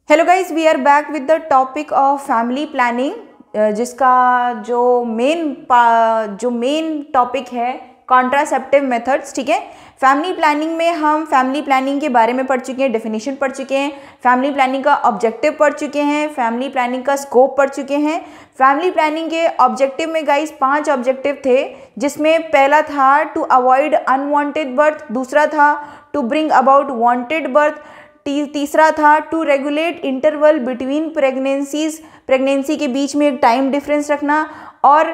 Hello guys, we are back with the topic of family planning, जिसका जो main topic है contraceptive methods. ठीक है, फैमिली प्लानिंग में हम फैमिली प्लानिंग के बारे में पढ़ चुके हैं, डेफिनेशन पढ़ चुके हैं, फैमिली प्लानिंग का ऑब्जेक्टिव पढ़ चुके हैं, फैमिली प्लानिंग का स्कोप पढ़ चुके हैं। फैमिली प्लानिंग के ऑब्जेक्टिव में गाइज 5 ऑब्जेक्टिव थे, जिसमें पहला था टू अवॉइड अनवांटेड बर्थ, दूसरा था to bring about wanted birth, तीसरा था to regulate interval between pregnancy के बीच में एक टाइम डिफरेंस रखना, और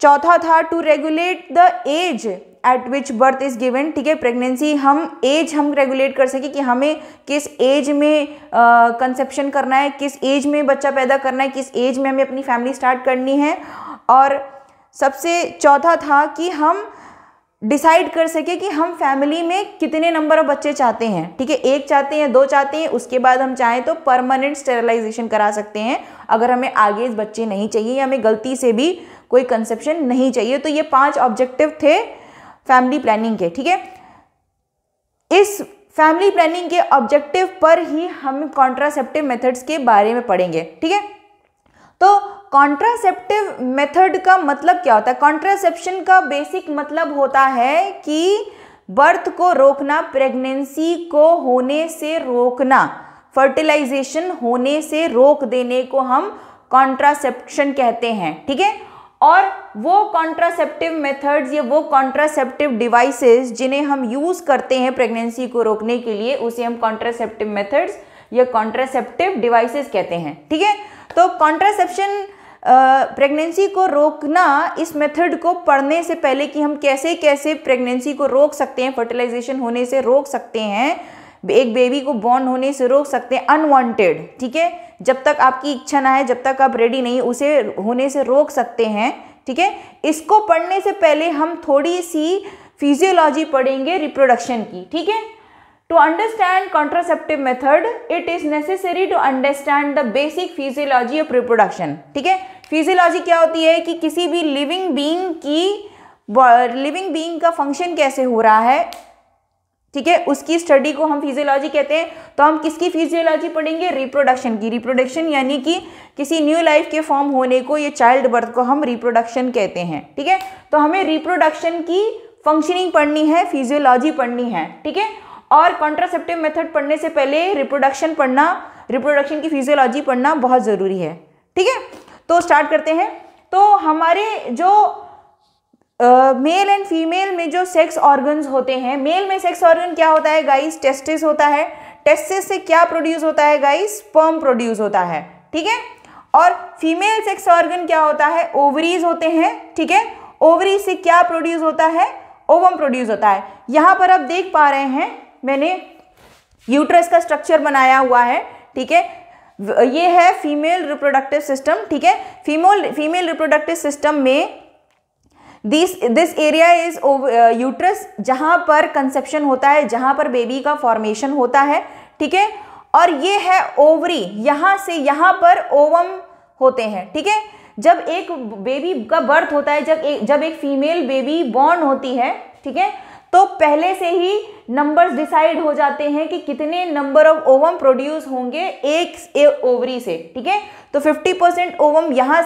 चौथा था to regulate the age at which birth is given. ठीक है, प्रेगनेंसी हम रेगुलेट कर सके कि हमें किस एज में कंसेप्शन करना है, किस एज में बच्चा पैदा करना है, किस एज में हमें अपनी फैमिली स्टार्ट करनी है। और सबसे चौथा था कि हम डिसाइड कर सके कि हम फैमिली में कितने नंबर ऑफ बच्चे चाहते हैं। ठीक है, 1 चाहते हैं, 2 चाहते हैं, उसके बाद हम चाहें तो परमानेंट स्टेरिलाइजेशन करा सकते हैं अगर हमें आगे बच्चे नहीं चाहिए या हमें गलती से भी कोई कंसेप्शन नहीं चाहिए। तो ये 5 ऑब्जेक्टिव थे फैमिली प्लानिंग के। ठीक है, इस फैमिली प्लानिंग के ऑब्जेक्टिव पर ही हम कॉन्ट्रासेप्टिव मेथड्स के बारे में पढ़ेंगे। ठीक है, तो कॉन्ट्रासेप्टिव मेथड का मतलब क्या होता है? कॉन्ट्रासेप्शन का बेसिक मतलब होता है कि बर्थ को रोकना, प्रेगनेंसी को होने से रोकना, फर्टिलाइजेशन होने से रोक देने को हम कॉन्ट्रासेप्शन कहते हैं। ठीक है, और वो कॉन्ट्रासेप्टिव मेथड्स या वो कॉन्ट्रासेप्टिव डिवाइसेस जिन्हें हम यूज करते हैं प्रेगनेंसी को रोकने के लिए, उसे हम कॉन्ट्रासेप्टिव मेथड्स या कॉन्ट्रासेप्टिव डिवाइसेस कहते हैं। ठीक है, तो कॉन्ट्रासेप्शन प्रेगनेंसी को रोकना, इस मेथड को पढ़ने से पहले कि हम कैसे कैसे प्रेगनेंसी को रोक सकते हैं, फर्टिलाइजेशन होने से रोक सकते हैं, एक बेबी को बॉर्न होने से रोक सकते हैं अनवांटेड। ठीक है, जब तक आपकी इच्छा ना है, जब तक आप रेडी नहीं, उसे होने से रोक सकते हैं। ठीक है, इसको पढ़ने से पहले हम थोड़ी सी फिजियोलॉजी पढ़ेंगे रिप्रोडक्शन की। ठीक है, To understand contraceptive method, it is necessary to understand the basic physiology of reproduction. ठीक है, फिजियोलॉजी क्या होती है कि किसी भी लिविंग बीइंग का फंक्शन कैसे हो रहा है। ठीक है, उसकी स्टडी को हम फिजियोलॉजी कहते हैं। तो हम किसकी फिजियोलॉजी पढ़ेंगे? रिप्रोडक्शन की। रिप्रोडक्शन यानी कि किसी न्यू लाइफ के फॉर्म होने को, ये चाइल्ड बर्थ को हम रिप्रोडक्शन कहते हैं। ठीक है, तो हमें रिप्रोडक्शन की फंक्शनिंग पढ़नी है, फिजियोलॉजी पढ़नी है। ठीक है, और कॉन्ट्रासेप्टिव मेथड पढ़ने से पहले रिप्रोडक्शन पढ़ना, रिप्रोडक्शन की फिजियोलॉजी पढ़ना बहुत ज़रूरी है। ठीक है, तो स्टार्ट करते हैं। तो हमारे जो मेल एंड फीमेल में जो सेक्स ऑर्गन्स होते हैं, मेल में सेक्स ऑर्गन क्या होता है गाइस? टेस्टिस होता है। टेस्टिस से क्या प्रोड्यूस होता है गाइस? स्पर्म प्रोड्यूस होता है। ठीक है, और फीमेल सेक्स ऑर्गन क्या होता है? ओवरीज होते हैं। ठीक है, ओवरी से क्या प्रोड्यूस होता है? ओवम प्रोड्यूस होता है। यहां पर आप देख पा रहे हैं, मैंने यूट्रस का स्ट्रक्चर बनाया हुआ है। ठीक है, ये है फीमेल रिप्रोडक्टिव सिस्टम। ठीक है, फीमेल रिप्रोडक्टिव सिस्टम में दिस एरिया इज यूट्रस, जहां पर कंसेप्शन होता है, जहां पर बेबी का फॉर्मेशन होता है। ठीक है, और ये है ओवरी, यहां से यहां पर ओवम होते हैं। ठीक है, जब एक बेबी का बर्थ होता है, जब एक फीमेल बेबी बॉर्न होती है, ठीक है, तो पहले से ही नंबर्स डिसाइड हो जाते हैं कि कितने नंबर ऑफ ओवम प्रोड्यूस होंगे एक ओवरी से। ठीक है, तो 50% ओवम यहाँ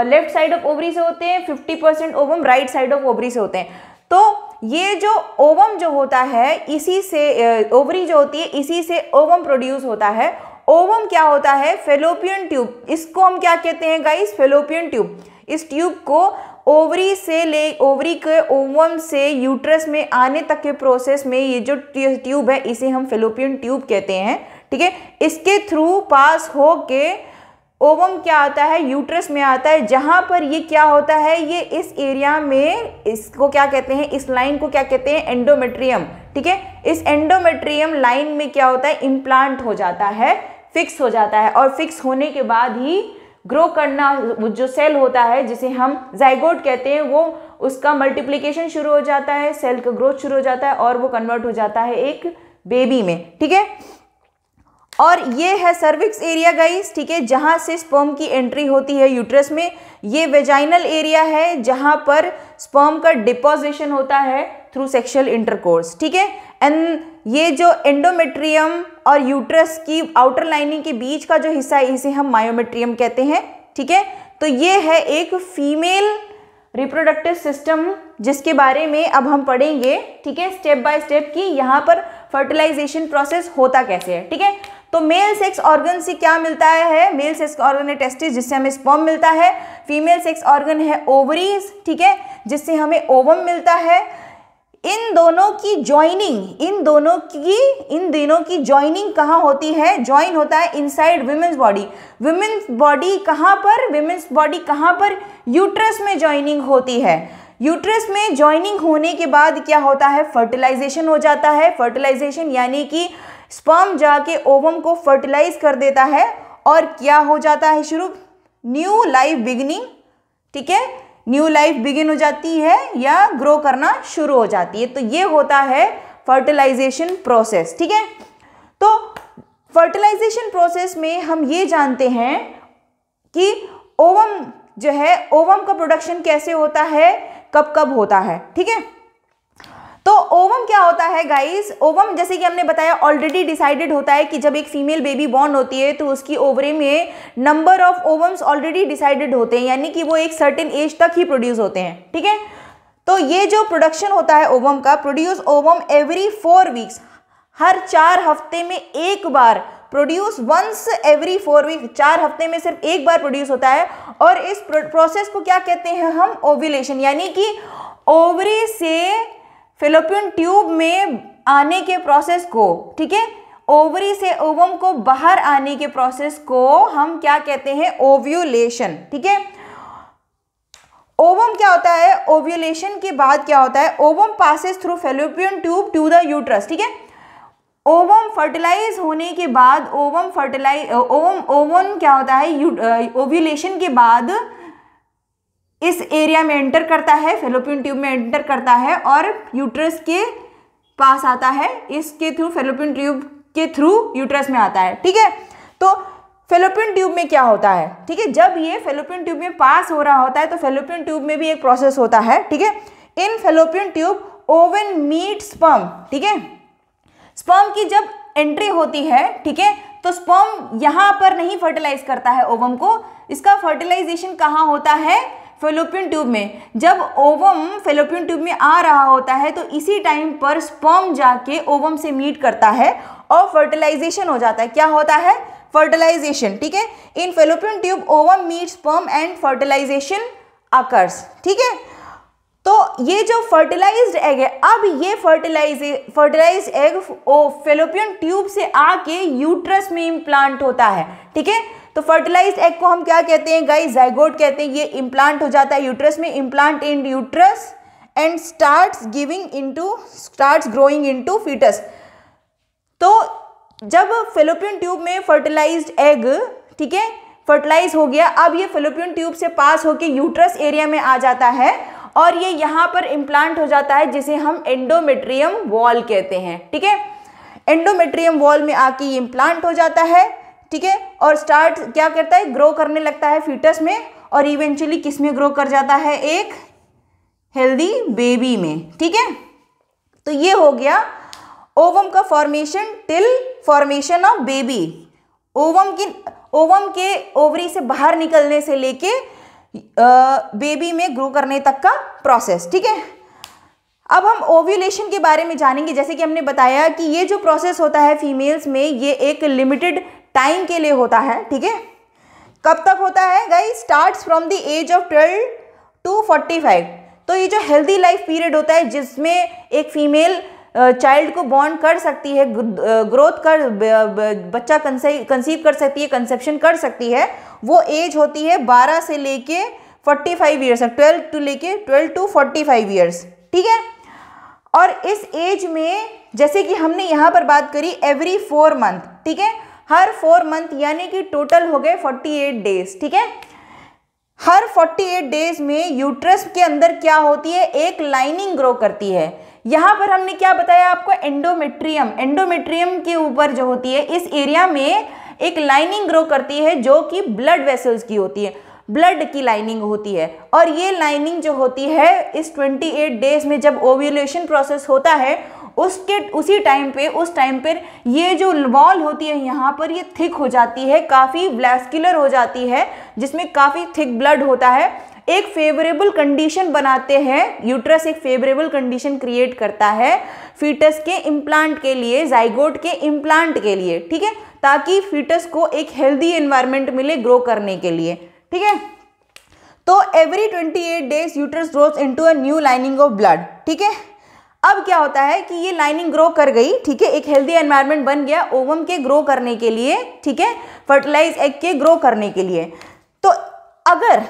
लेफ्ट साइड ऑफ ओवरी से होते हैं, 50% ovum right side of ovary से होते हैं। तो ये जो ओवम जो होता है, इसी से ओवरी जो होती है, इसी से ओवम प्रोड्यूस होता है। ओवम क्या होता है? Fallopian tube. इसको हम क्या कहते हैं गाइस? Fallopian tube. इस ट्यूब को ओवरी के ओवम से यूट्रस में आने तक के प्रोसेस में ये जो ट्यूब है, इसे हम फेलोपियन ट्यूब कहते हैं। ठीक है, इसके थ्रू पास हो के ओवम क्या आता है? यूट्रस में आता है, जहां पर ये क्या होता है? ये इस एरिया में, इसको क्या कहते हैं? इस लाइन को क्या कहते हैं? एंडोमेट्रियम। ठीक है, इस एंडोमेट्रियम लाइन में क्या होता है? इम्प्लांट हो जाता है, फिक्स हो जाता है, और फिक्स होने के बाद ही ग्रो करना, जो सेल होता है जिसे हम जाइगोट कहते हैं, वो उसका मल्टीप्लिकेशन शुरू हो जाता है, सेल का ग्रोथ शुरू हो जाता है, और वो कन्वर्ट हो जाता है एक बेबी में। ठीक है, और ये है सर्विक्स एरिया गाइस। ठीक है, जहां से स्पर्म की एंट्री होती है यूट्रस में। ये वेजाइनल एरिया है, जहां पर स्पर्म का डिपोजिशन होता है थ्रू सेक्सुअल इंटरकोर्स। ठीक है, एंड ये जो एंडोमेट्रियम और यूट्रस की आउटर लाइनिंग के बीच का जो हिस्सा है इसे हम मायोमेट्रियम कहते हैं, ठीक है। तो ये है एक फीमेल रिप्रोडक्टिव सिस्टम जिसके बारे में अब हम पढ़ेंगे, ठीक है, स्टेप बाय स्टेप कि यहाँ पर फर्टिलाइजेशन प्रोसेस होता कैसे है, ठीक है। तो मेल सेक्स ऑर्गन से क्या मिलता है? मेल सेक्स ऑर्गन है टेस्टिस जिससे हमें स्पर्म मिलता है। फीमेल सेक्स ऑर्गन है ओवरीज, ठीक है, जिससे हमें ओवम मिलता है। इन दोनों की ज्वाइनिंग, इन दोनों की ज्वाइनिंग कहाँ होती है? ज्वाइन होता है inside women's body. Women's body कहाँ पर? विमेन्स बॉडी कहाँ पर? यूट्रस में ज्वाइनिंग होती है। यूट्रस में ज्वाइनिंग होने के बाद क्या होता है? फर्टिलाइजेशन हो जाता है। फर्टिलाइजेशन यानी कि स्पर्म जाके ओवम को फर्टिलाइज कर देता है और क्या हो जाता है शुरू? न्यू लाइफ बिगिनिंग, ठीक है, न्यू लाइफ बिगिन हो जाती है या ग्रो करना शुरू हो जाती है। तो ये होता है फर्टिलाइजेशन प्रोसेस, ठीक है। तो फर्टिलाइजेशन प्रोसेस में हम ये जानते हैं कि ओवम जो है, ओवम का प्रोडक्शन कैसे होता है, कब कब होता है, ठीक है। तो ओवम क्या होता है गाइस? ओवम जैसे कि हमने बताया ऑलरेडी डिसाइडेड होता है कि जब एक फीमेल बेबी बॉर्न होती है तो उसकी ओवरी में नंबर ऑफ ओवम्स ऑलरेडी डिसाइडेड होते हैं, यानी कि वो एक सर्टेन एज तक ही प्रोड्यूस होते हैं, ठीक है। तो ये जो प्रोडक्शन होता है ओवम का, प्रोड्यूस ओवम एवरी 4 वीक्स, हर 4 हफ्ते में एक बार, प्रोड्यूस वंस एवरी 4 वीक, 4 हफ्ते में सिर्फ एक बार प्रोड्यूस होता है। और इस प्रोसेस को क्या कहते हैं हम? ओव्यूलेशन, यानी कि ओवरी से फैलोपियन ट्यूब में आने के प्रोसेस को, ठीक है, ओवरी से ओवम को बाहर आने के प्रोसेस को हम क्या कहते हैं? ओव्यूलेशन, ठीक है। ओवम क्या होता है? ओव्यूलेशन के बाद क्या होता है? Ovum passes through fallopian tube to the uterus, ठीक है। ओवम फर्टिलाइज होने के बाद ओवम क्या होता है? ओव्यूलेशन के बाद इस एरिया में एंटर करता है, फैलोपियन ट्यूब में एंटर करता है और यूट्रस के पास आता है, इसके थ्रू फैलोपियन ट्यूब के थ्रू यूट्रस में आता है, ठीक है। तो फैलोपियन ट्यूब में क्या होता है, ठीक है, जब ये फैलोपियन ट्यूब में पास हो रहा होता है तो फैलोपियन ट्यूब में भी एक प्रोसेस होता है, ठीक है। In fallopian tube ovum meet sperm, ठीक है। स्पर्म की जब एंट्री होती है, ठीक है, तो स्पर्म यहाँ पर नहीं फर्टिलाइज करता है ओवम को, इसका फर्टिलाइजेशन कहाँ होता है? फैलोपियन ट्यूब में। जब ओवम फैलोपियन ट्यूब में आ रहा होता है तो इसी टाइम पर स्पर्म जाके ओवम से मीट करता है और फर्टिलाइजेशन हो जाता है। क्या होता है? फर्टिलाइजेशन, ठीक है। In fallopian tube ovum meet sperm and fertilisation occurs, ठीक है। तो ये जो फर्टिलाइज्ड एग है, अब ये फर्टिलाइज्ड एग फैलोपियन ट्यूब से आके यूट्रस में इम्प्लांट होता है, ठीक है। तो फर्टिलाइज्ड एग को हम क्या कहते हैं गाइस? जाइगोट कहते हैं। ये इम्प्लांट हो जाता है यूट्रस में, implant in uterus and starts growing into foetus. तो जब फैलोपियन ट्यूब में फर्टिलाइज्ड एग, ठीक है, फर्टिलाइज हो गया, अब ये फैलोपियन ट्यूब से पास होके यूट्रस एरिया में आ जाता है और ये यहाँ पर इम्प्लांट हो जाता है जिसे हम एंडोमेट्रियम वॉल कहते हैं, ठीक है। एंडोमेट्रियम वॉल में आके ये इम्प्लांट हो जाता है, ठीक है, और स्टार्ट क्या करता है? ग्रो करने लगता है फीटस में और इवेंचुअली किस में ग्रो कर जाता है? एक हेल्दी बेबी में, ठीक है। तो ये हो गया ओवम का formation till formation of baby. Ovum के ओवरी से बाहर निकलने से लेके बेबी में ग्रो करने तक का प्रोसेस, ठीक है। अब हम ओव्यूलेशन के बारे में जानेंगे। जैसे कि हमने बताया कि ये जो प्रोसेस होता है फीमेल्स में, ये एक लिमिटेड टाइम के लिए होता है, ठीक है। कब तक होता है guys? Starts from the age of 12 to 45। तो ये जो हेल्दी लाइफ पीरियड होता है जिसमें एक फीमेल चाइल्ड को बॉर्न कर सकती है, ग्रोथ कर बच्चा कंसीव कर सकती है, कंसेप्शन कर सकती है, वो एज होती है 12 से लेके 45 ईयर्स, 12 to 45 ईयर्स, ठीक है। और इस एज में जैसे कि हमने यहाँ पर बात करी एवरी 4 मंथ, ठीक है, हर 4 मंथ यानी कि टोटल हो गए 48 डेज, ठीक है। हर 48 डेज में यूट्रस के अंदर क्या होती है? एक लाइनिंग ग्रो करती है। यहाँ पर हमने क्या बताया आपको? एंडोमेट्रियम के ऊपर जो होती है इस एरिया में एक लाइनिंग ग्रो करती है जो कि ब्लड वेसल्स की होती है, ब्लड की लाइनिंग होती है। और ये लाइनिंग जो होती है इस 28 डेज में जब ओव्यूलेशन प्रोसेस होता है, उसी टाइम पे उस टाइम पर ये जो वॉल होती है यहाँ पर ये थिक हो जाती है, काफ़ी वैस्कुलर हो जाती है, जिसमें काफ़ी थिक ब्लड होता है, एक फेवरेबल कंडीशन बनाते हैं। यूट्रस एक फेवरेबल कंडीशन क्रिएट करता है फीटस के इम्प्लांट के लिए, जाइगोट के इम्प्लांट के लिए, ठीक है, ताकि फीटस को एक हेल्दी एनवायरनमेंट मिले ग्रो करने के लिए, ठीक है। तो every 28 days uterus grows into a new lining of blood, ठीक है। अब क्या होता है कि ये लाइनिंग ग्रो कर गई, ठीक है, एक हेल्दी एनवायरनमेंट बन गया ओवम के ग्रो करने के लिए, ठीक है, फर्टिलाइज एग के ग्रो करने के लिए। तो अगर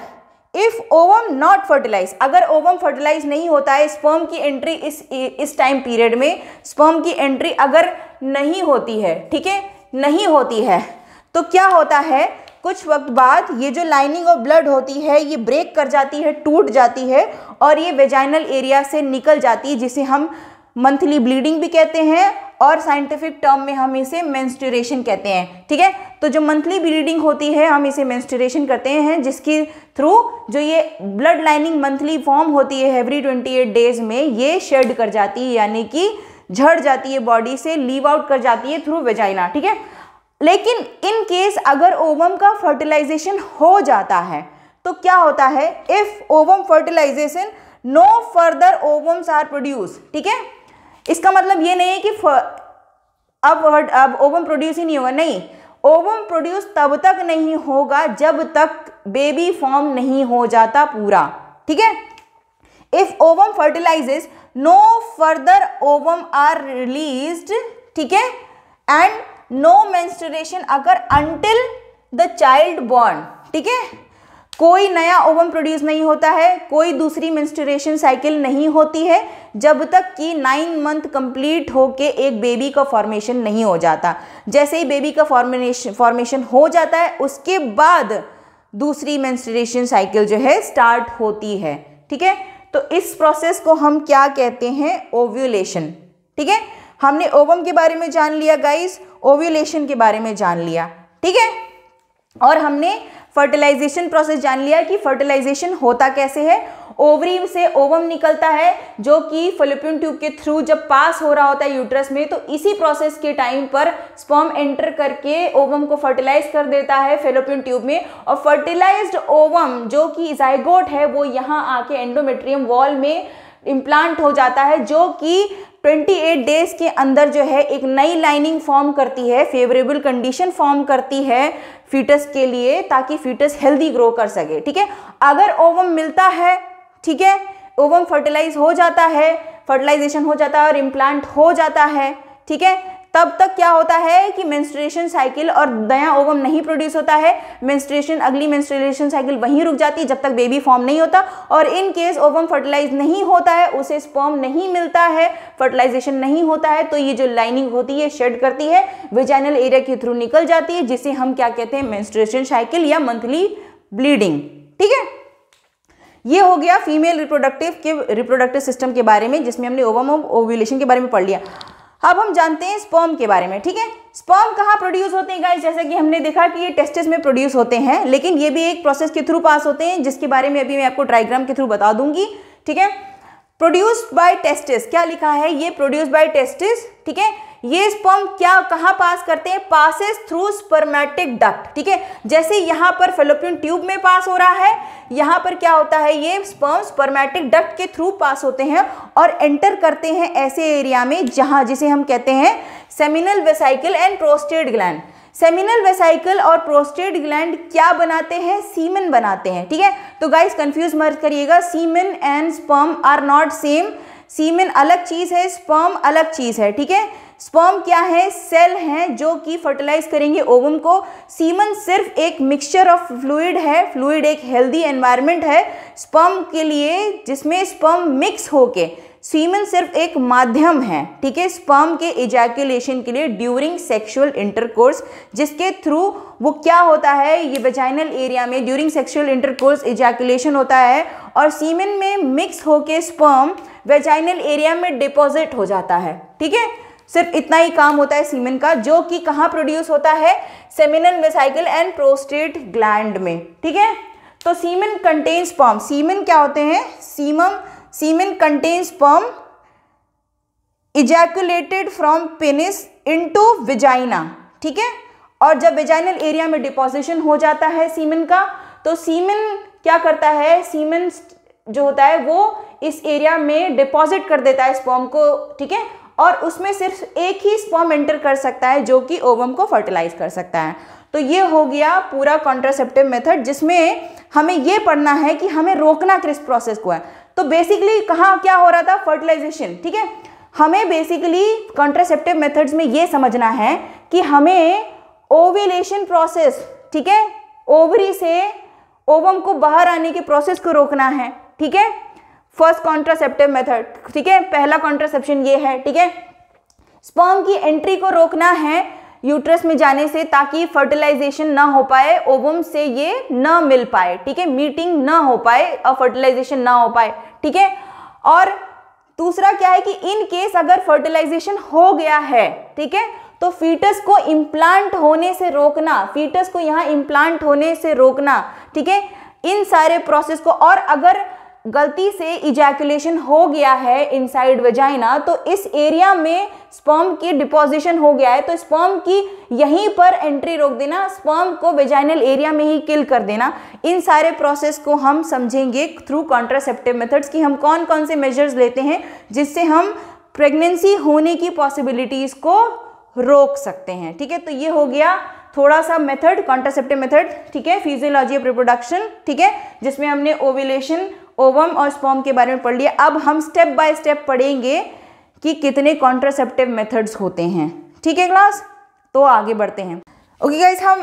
इफ ओवम नॉट फर्टिलाइज, अगर ओवम फर्टिलाइज नहीं होता है, स्पर्म की एंट्री इस टाइम पीरियड में स्पर्म की एंट्री अगर नहीं होती है, ठीक है, नहीं होती है, तो क्या होता है, कुछ वक्त बाद ये जो लाइनिंग ऑफ ब्लड होती है ये ब्रेक कर जाती है, टूट जाती है और ये वेजाइनल एरिया से निकल जाती है, जिसे हम मंथली ब्लीडिंग भी कहते हैं और साइंटिफिक टर्म में हम इसे मेंस्ट्रुएशन कहते हैं, ठीक है। तो जो मंथली ब्लीडिंग होती है हम इसे मेंस्ट्रुएशन करते हैं, जिसकी थ्रू जो ये ब्लड लाइनिंग मंथली फॉर्म होती है एवरी 28 डेज में, ये शेड कर जाती है, यानी कि झड़ जाती है बॉडी से, लीव आउट कर जाती है थ्रू वेजाइना, ठीक है। लेकिन इन केस अगर ओवम का फर्टिलाइजेशन हो जाता है तो क्या होता है, if ovum fertilisation no further ovums are produce, ठीक है। इसका मतलब ये नहीं है कि अब ओवम प्रोड्यूस ही नहीं होगा, नहीं, ओवम प्रोड्यूस तब तक नहीं होगा जब तक बेबी फॉर्म नहीं हो जाता पूरा, ठीक है। If ovum fertilises no further ovum are released, ठीक है, एंड नो मेंस्ट्रुएशन अगर अंटिल द चाइल्ड बॉर्न, ठीक है, कोई नया ओवम प्रोड्यूस नहीं होता है, कोई दूसरी मेंस्ट्रुएशन साइकिल नहीं होती है जब तक कि 9 मंथ कंप्लीट होके एक बेबी का फॉर्मेशन नहीं हो जाता। जैसे ही बेबी का फॉर्मेशन हो जाता है उसके बाद दूसरी मेंस्ट्रुएशन साइकिल जो है स्टार्ट होती है, ठीक है। तो इस प्रोसेस को हम क्या कहते हैं, ओव्यूलेशन, ठीक है। हमने ओवम के बारे में जान लिया गाइस, ओव्यूलेशन के बारे में जान लिया, ठीक है, और हमने फर्टिलाइजेशन प्रोसेस जान लिया कि फर्टिलाइजेशन होता कैसे है। ओवरी से ओवम निकलता है जो कि फैलोपियन ट्यूब के थ्रू जब पास हो रहा होता है यूट्रस में, तो इसी प्रोसेस के टाइम पर स्पर्म एंटर करके ओवम को फर्टिलाइज कर देता है फैलोपियन ट्यूब में, और फर्टिलाइज्ड ओवम जो कि जाइगोट है वो यहाँ आके एंडोमेट्रियम वॉल में इम्प्लांट हो जाता है, जो कि 28 डेज के अंदर जो है एक नई लाइनिंग फॉर्म करती है, फेवरेबल कंडीशन फॉर्म करती है फीटस के लिए, ताकि फीटस हेल्दी ग्रो कर सके, ठीक है। अगर ओवम मिलता है, ठीक है, ओवम फर्टिलाइज हो जाता है, फर्टिलाइजेशन हो जाता है और इम्प्लांट हो जाता है, ठीक है, तब तक क्या होता है कि मेंस्ट्रुएशन साइकिल और नया ओवम नहीं प्रोड्यूस होता है, अगली मेंस्ट्रुएशन साइकिल वहीं रुक जाती है जब तक बेबी फॉर्म नहीं होता। और इन केस ओवम फर्टिलाइज नहीं होता है, उसे स्पर्म नहीं मिलता है, फर्टिलाइजेशन नहीं होता है, तो ये जो लाइनिंग होती है शेड करती है, वेजाइनल एरिया के थ्रू निकल जाती है, जिसे हम क्या कहते हैं, मेंस्ट्रुएशन साइकिल या मंथली ब्लीडिंग, ठीक है। ये हो गया फीमेल रिप्रोडक्टिव सिस्टम के बारे में, जिसमें हमने ओवम और ओव्यूलेशन के बारे में पढ़ लिया। अब हम जानते हैं स्पर्म के बारे में, ठीक है। स्पर्म कहाँ प्रोड्यूस होते हैं गाइस, जैसे कि हमने देखा कि ये टेस्टिस में प्रोड्यूस होते हैं, लेकिन ये भी एक प्रोसेस के थ्रू पास होते हैं, जिसके बारे में अभी मैं आपको डायग्राम के थ्रू बता दूंगी, ठीक है। प्रोड्यूस्ड बाय टेस्टिस, क्या लिखा है, ये प्रोड्यूस्ड बाय टेस्टिस, ठीक है। ये स्पर्म क्या कहाँ पास करते हैं, पासेस थ्रू स्पर्मेटिक डक्ट, ठीक है। जैसे यहाँ पर फैलोपियन ट्यूब में पास हो रहा है, यहाँ पर क्या होता है, ये स्पर्म स्पर्मेटिक डक्ट के थ्रू पास होते हैं और एंटर करते हैं ऐसे एरिया में जहाँ, जिसे हम कहते हैं seminal vesicle and prostate gland. Seminal vesicle और प्रोस्टेट ग्लैंड क्या बनाते हैं, सीमेन बनाते हैं, ठीक है। तो गाइस कंफ्यूज मत करिएगा, semen and sperm are not same, semen अलग चीज है, स्पर्म अलग चीज है, ठीक है। स्पर्म क्या है, सेल हैं जो कि फर्टिलाइज करेंगे ओवम को। सीमन सिर्फ एक मिक्सचर ऑफ फ्लूइड है, फ्लूइड एक हेल्दी एनवायरनमेंट है स्पर्म के लिए, जिसमें स्पर्म मिक्स होके, सीमन सिर्फ एक माध्यम है, ठीक है, स्पर्म के इजैकुलेशन के लिए ड्यूरिंग सेक्सुअल इंटरकोर्स, जिसके थ्रू वो क्या होता है, ये वेजाइनल एरिया में ड्यूरिंग सेक्सुअल इंटरकोर्स इजैकुलेशन होता है और सीमन में मिक्स होके स्पर्म वेजाइनल एरिया में डिपॉजिट हो जाता है, ठीक है। सिर्फ इतना ही काम होता है सीमेन का, जो कि कहाँ प्रोड्यूस होता है, seminal vesicle and prostate gland में, ठीक है। तो सीमेन कंटेन्स स्पर्म, सीमेन क्या होते हैं, semen contains sperm ejaculated from penis into vagina, ठीक है। और जब वेजाइनल एरिया में डिपोजिशन हो जाता है सीमेन का, तो सीमेन क्या करता है, सीमेन जो होता है वो इस एरिया में डिपॉजिट कर देता है स्पर्म को, ठीक है। और उसमें सिर्फ एक ही स्पर्म एंटर कर सकता है जो कि ओवम को फर्टिलाइज कर सकता है। तो ये हो गया पूरा कॉन्ट्रासेप्टिव मेथड, जिसमें हमें ये पढ़ना है कि हमें रोकना किस प्रोसेस को है। तो बेसिकली कहाँ क्या हो रहा था, फर्टिलाइजेशन, ठीक है। हमें बेसिकली कॉन्ट्रासेप्टिव मेथड्स में ये समझना है कि हमें ओव्यूलेशन प्रोसेस, ठीक है, ओवरी से ओवम को बाहर आने के प्रोसेस को रोकना है, ठीक है। फर्स्ट कॉन्ट्रासेप्टिव मेथड, ठीक है, पहला कॉन्ट्रासेप्शन ये है, ठीक है। स्पर्म की एंट्री को रोकना है यूट्रस में जाने से, ताकि फर्टिलाइजेशन ना हो पाए, ओवम से ये ना मिल पाए, ठीक है, मीटिंग ना हो पाए और फर्टिलाइजेशन ना हो पाए, ठीक है। और दूसरा क्या है कि इन केस अगर फर्टिलाइजेशन हो गया है, ठीक है, तो फीटस को इम्प्लांट होने से रोकना, फीटस को यहाँ इम्प्लांट होने से रोकना, ठीक है, इन सारे प्रोसेस को। और अगर गलती से इजैकुलेशन हो गया है इनसाइड वेजाइना, तो इस एरिया में स्पर्म की डिपोजिशन हो गया है, तो स्पर्म की यहीं पर एंट्री रोक देना, स्पर्म को वेजाइनल एरिया में ही किल कर देना। इन सारे प्रोसेस को हम समझेंगे थ्रू कॉन्ट्रासेप्टिव मेथड्स कि हम कौन कौन से मेजर्स लेते हैं जिससे हम प्रेगनेंसी होने की पॉसिबिलिटीज को रोक सकते हैं, ठीक है। तो ये हो गया थोड़ा सा मेथड, कॉन्ट्रासेप्टिव मेथड, ठीक है, फिजियोलॉजी ऑफ रिप्रोडक्शन, ठीक है, जिसमें हमने ओव्यूलेशन, ओवम और स्पर्म के बारे में पढ़ लिया। अब हम स्टेप बाय स्टेप पढ़ेंगे कि कितने कॉन्ट्रासेप्टिव मेथड्स होते हैं, ठीक है क्लास। तो आगे बढ़ते हैं। ओके गाइस, हम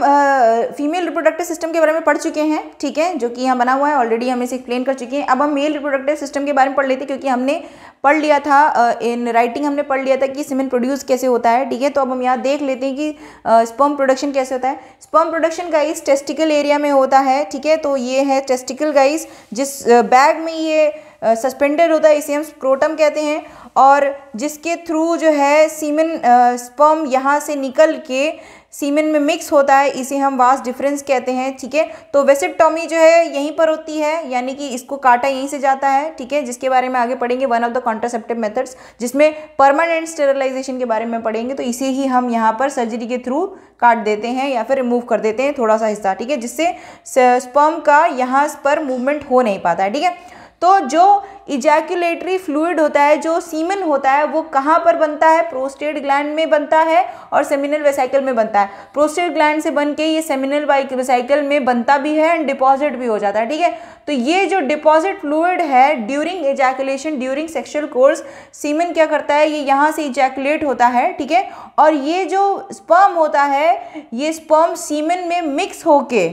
फीमेल रिप्रोडक्टिव सिस्टम के बारे में पढ़ चुके हैं, ठीक है, जो कि यहाँ बना हुआ है ऑलरेडी, हम इसे एक्सप्लेन कर चुके हैं। अब हम मेल रिप्रोडक्टिव सिस्टम के बारे में पढ़ लेते हैं, क्योंकि हमने पढ़ लिया था इन राइटिंग, हमने पढ़ लिया था कि सीमेन प्रोड्यूस कैसे होता है, ठीक है। तो अब हम यहाँ देख लेते हैं कि स्पर्म प्रोडक्शन कैसे होता है। Sperm production guys testicle area में होता है, ठीक है। तो ये है टेस्टिकल गाइस, जिस बैग में ये सस्पेंडेड होता है, इसे हम स्क्रोटम कहते हैं, और जिसके थ्रू जो है सीमेन स्पर्म यहाँ से निकल के सीमेन में मिक्स होता है, इसे हम वास डिफरेंस कहते हैं, ठीक है। तो वेसेक्टोमी जो है यहीं पर होती है, यानी कि इसको काटा यहीं से जाता है, ठीक है, जिसके बारे में आगे पढ़ेंगे, one of the contraceptive methods, जिसमें परमानेंट स्टेरिलाइजेशन के बारे में पढ़ेंगे। तो इसे ही हम यहाँ पर सर्जरी के थ्रू काट देते हैं या फिर रिमूव कर देते हैं थोड़ा सा हिस्सा, ठीक है, जिससे स्पर्म का यहाँ पर मूवमेंट हो नहीं पाता है, ठीक है। तो जो इजैकुलेटरी फ्लूइड होता है, जो सीमेन होता है, वो कहाँ पर बनता है, प्रोस्टेट ग्लैंड में बनता है और सेमिनल वेसिकल में बनता है। प्रोस्टेट ग्लैंड से बन के ये सेमिनल वेसिकल में बनता भी है एंड डिपॉजिट भी हो जाता है, ठीक है। तो ये जो डिपॉजिट फ्लूइड है during ejaculation, during sexual course, semen क्या करता है, ये यहाँ से इजैकुलेट होता है, ठीक है। और ये जो स्पर्म होता है, ये स्पर्म सीमेन में मिक्स होके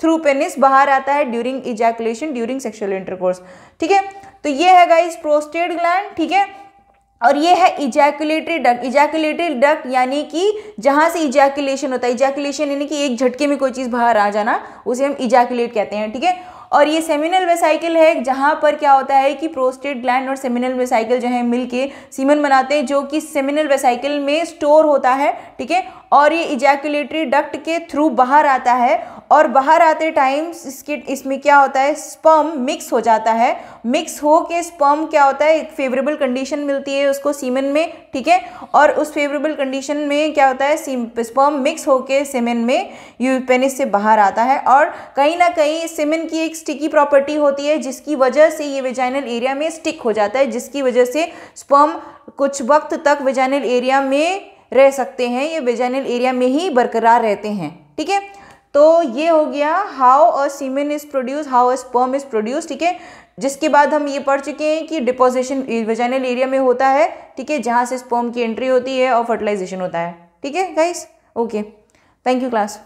थ्रू पेनिस बाहर आता है during ejaculation, during sexual intercourse, ठीक है। तो ये है गाइस प्रोस्टेट ग्लैंड, ठीक है। और ये है इजैकुलेटरी डक्ट। इजैकुलेटरी डक्ट यानी कि जहाँ से इजैकुलेशन होता है, इजैकुलेशन यानी कि एक झटके में कोई चीज़ बाहर आ जाना, उसे हम इजैकुलेट कहते हैं, ठीक है। और ये सेमिनल वेसिकल है, जहाँ पर क्या होता है कि प्रोस्टेट ग्लैंड और सेमिनल वेसिकल जो है मिलके सीमेन बनाते हैं, जो कि सेमिनल वेसिकल में स्टोर होता है, ठीक है। और ये इजैकुलेटरी डक्ट के थ्रू बाहर आता है, और बाहर आते टाइम इसमें क्या होता है, स्पर्म मिक्स हो जाता है। मिक्स हो के स्पर्म क्या होता है, एक फेवरेबल कंडीशन मिलती है उसको सीमेन में, ठीक है। और उस फेवरेबल कंडीशन में क्या होता है, स्पर्म मिक्स होके सीमेन में पेनिस से बाहर आता है। और कहीं ना कहीं सीमेन की एक स्टिकी प्रॉपर्टी होती है, जिसकी वजह से ये वेजाइनल एरिया में स्टिक हो जाता है, जिसकी वजह से स्पर्म कुछ वक्त तक वेजाइनल एरिया में रह सकते हैं, ये वेजाइनल एरिया में ही बरकरार रहते हैं, ठीक है। तो ये हो गया how a semen is produce, how a sperm is produce, ठीक है। जिसके बाद हम ये पढ़ चुके हैं कि डिपोजिशन वेजाइनल एरिया में होता है, ठीक है, जहाँ से स्पर्म की एंट्री होती है और फर्टिलाइजेशन होता है, ठीक है guys. Okay, thank you class.